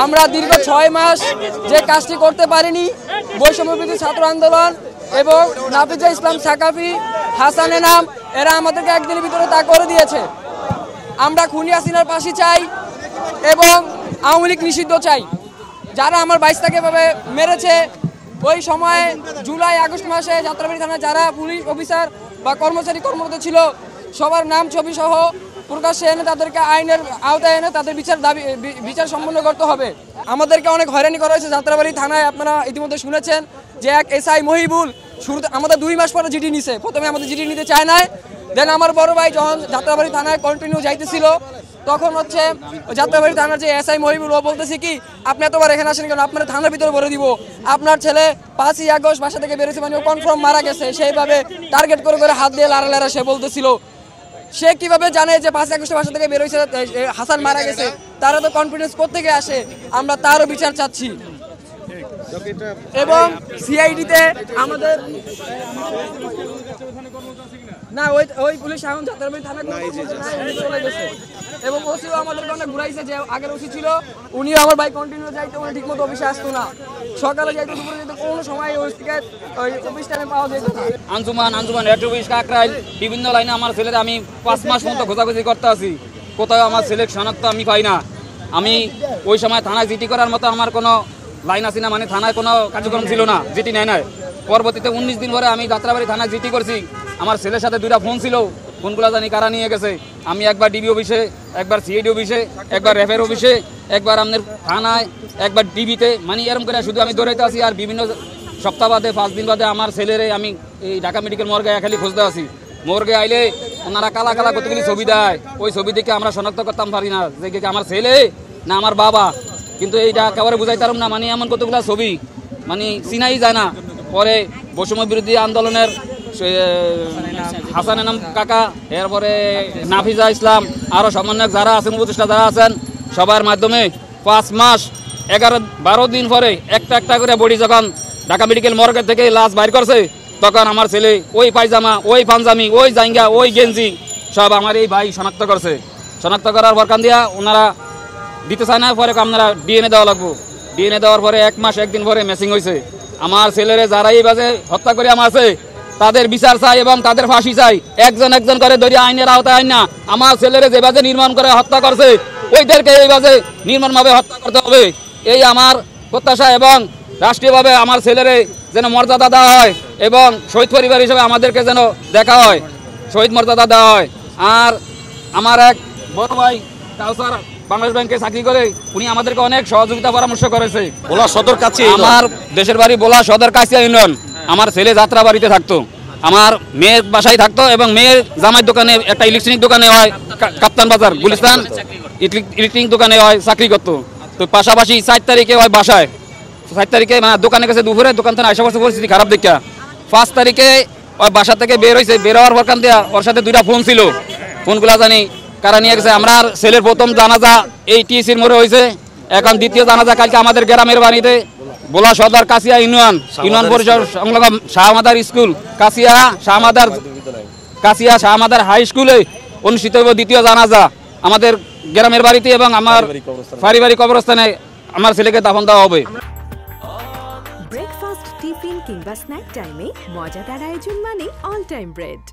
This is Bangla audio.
আমরা দীর্ঘ 6 মাস যে কাজটি করতে পারিনি, বৈষম্যবিরোধী ছাত্র আন্দোলন এবং নাফিজা ইসলাম সাকাফি, হাসান এনাম এরা আমাদেরকে একদিনের ভিতরে তা করে দিয়েছে। আমরা খুনি হাসিনার ফাঁসি চাই এবং আওয়ামী লীগ নিষিদ্ধ চাই। যারা আমার বাইশটাকে এভাবে মেরেছে, ওই সময়ে জুলাই আগস্ট মাসে যাত্রাবাড়ি থানায় যারা পুলিশ অফিসার বা কর্মচারী কর্মরত ছিল সবার নাম ছবি সহ প্রকাশ্যে এনে তাদেরকে আইনের আওতায় এনে তাদের বিচার সম্পন্ন করতে হবে। আমাদেরকে অনেক হয়রানি করা হয়েছে যাত্রাবাড়ি থানায়। আপনারা ইতিমধ্যে শুনেছেন যে এক এসআই মহিবুল শুরুতে আমাদের 2 মাস পরে জিডি নিছে। প্রথমে আমাদের জিডি নিতে চায় নাই, দেন আমার বড় ভাই যখন যাত্রাবাড়ি থানায় কন্টিনিউ যাইতেছিল তখন হচ্ছে যাত্রাবাড়ি থানার যে এসআই মহিবুল ও বলতেছে কি, আপনি এতবার এখানে আসেন কেন, আপনার থানার ভিতরে ভরে দিব, আপনার ছেলে 5ই আগস্ট বাসা থেকে বেরোছে, মানে ও কনফার্ম মারা গেছে। সেইভাবে টার্গেট করে করে হাত দিয়ে লাড়া সে বলতেছিল। সে কিভাবে জানে যে 5 আগস্ট বাসা থেকে বেরোইছে হাসান মারা গেছে? তারা তো কনফিডেন্স কোত্থেকে আসে? আমরা তারও বিচার চাচ্ছি। এবং সিআইডিতে আমাদের না ওই পুলিশ এখন যাত্রাবাড়ি থানা চলে গেছে এবং ওসিও আমাদেরকে অনেক ঘুরাইছে। যে আগের ওসি ছিল উনিও আমার ভাই কন্টিনিউ যাইতে উনি ঠিকমতো অফিসে আসতো না, সকালে যাইতো দুপুরে যেত, কোনো সময় ওই অফিস টাইমে পাওয়া যেত না। আঞ্জুমান এটুবিশ কাকরাইল বিভিন্ন লাইনে আমার ছেলেরা আমি 5 মাস মতো খোঁজাখুঁজি করতে আছি, কোথাও আমার ছেলের শনাক্ত আমি পাই না। আমি ওই সময় থানায় জিটি করার মতো আমার কোনো লাইন আছে না, মানে থানায় কোনো কার্যক্রম ছিল না, জিটি নেয় নাই। পরবর্তীতে 19 দিন পরে আমি যাত্রাবাড়ি থানায় জিটি করছি। আমার ছেলের সাথে 2টা ফোন ছিল, ফোনগুলো জানি কারা নিয়ে গেছে। আমি একবার ডিবি অফিসে, একবার সিআইডি অফিসে, একবার র্যাফের অফিসে, একবার আপনার থানায়, একবার ডিবিতে, মানে এরকম করে শুধু আমি দৌড়াইতে আছি। আর বিভিন্ন সপ্তাহ বাদে 5 দিন বাদে আমার ছেলেরে আমি এই ঢাকা মেডিকেল মর্গে খালি খুঁজতে আছি। মর্গে আইলে ওনারা কালা কালা কতগুলি ছবি দেয়, ওই ছবি দেখে আমরা শনাক্ত করতাম পারি না যে আমার ছেলে না আমার বাবা। কিন্তু এইটা একেবারে বুঝাইতাম না, মানে এমন কতগুলো ছবি মানে চিনাই যায় না। পরে বৈষম্য বিরোধী আন্দোলনের হাসান এনাম কাকা, এরপরে নাফিজা ইসলাম, আরও সমন্বয়ক যারা আছেন, উপদেষ্টা যারা আছেন, সবার মাধ্যমে 5 মাস 11-12 দিন পরে একটা করে বডি যখন ঢাকা মেডিকেল মর্গের থেকে লাশ বাইর করছে, তখন আমার ছেলে ওই পায়জামা, ওই পাঞ্জামি, ওই জাঙ্গা, ওই গেঞ্জি সব আমার এই ভাই শনাক্ত করছে। শনাক্ত করার পরকান দিয়া ওনারা দিতে চায় না, পরে আপনারা ডিএনএ দেওয়া লাগবো। ডিএনএ দেওয়ার পরে 1 মাস 1 দিন পরে ম্যাচিং হয়েছে। আমার ছেলেরে যারা এই বাজে হত্যা করে আমার আছে তাদের বিচার চাই এবং তাদের ফাঁসি চাই। একজন করে ধরে আইনের আওতায় আইন না, আমার ছেলেরে যে বাজে নির্মাণ করে হত্যা করছে ওইদেরকে এই বাজে নির্মাণভাবে হত্যা করতে হবে, এই আমার প্রত্যাশা। এবং রাষ্ট্রীয়ভাবে আমার ছেলেরে যেন মর্যাদা দেওয়া হয় এবং শহীদ পরিবার হিসেবে আমাদেরকে যেন দেখা হয়, শহীদ মর্যাদা দেওয়া হয়। আর আমার এক বড় ভাই কাউসার বাংলাদেশ ব্যাংকে চাকরি করে, উনি আমাদেরকে অনেক সহযোগিতা পরামর্শ করেছে। বোলা সদর কাছে আমার দেশের বাড়ি বোলা সদর কাছিয়া ইউনিয়ন। আমার ছেলে যাত্রাবাড়িতে থাকতো, আমার মেয়ের বাসায় থাকতো এবং মেয়ের জামাই দোকানে, একটা ইলেকট্রনিক দোকানে হয় কাপ্তান বাজার গুলিস্তান ইলেকট্রনিক দোকানে হয় চাকরি করতো। তো পাশাপাশি 4 তারিখে হয় বাসায়, 4 তারিখে দোকানে গেছে দুপুরে, দোকান থেকে আসা বছর পরিস্থিতি খারাপ দেখা 5 তারিখে ওই বাসা থেকে বের হয়েছে। বের হওয়ার পর কান দেওয়া ওর সাথে 2টা ফোন ছিল, ফোনগুলা জানি কারা নিয়ে গেছে। আমার ছেলের প্রথম জানাজা এই টিএসির মোড়ে হয়েছে, এখন দ্বিতীয় জানাজা কালকে আমাদের গ্রামের বাড়িতে বোলা সদর কাছিয়া ইউনিয়ন পরিষদ সংলগ্ন শাহমাদার স্কুল কাছিয়া শাহমাদার হাই স্কুলে অনুষ্ঠিত হবে দ্বিতীয় জানাজা আমাদের গ্রামের বাড়িতে এবং আমার পারিবারিক কবরস্থানে আমার ছেলেকে দাফন দেওয়া হবে। ব্রেকফাস্ট, টিফিন কিংবা স্ন্যাক টাইমে মজাদার আয়োজন মানে অল টাইম ব্রেড।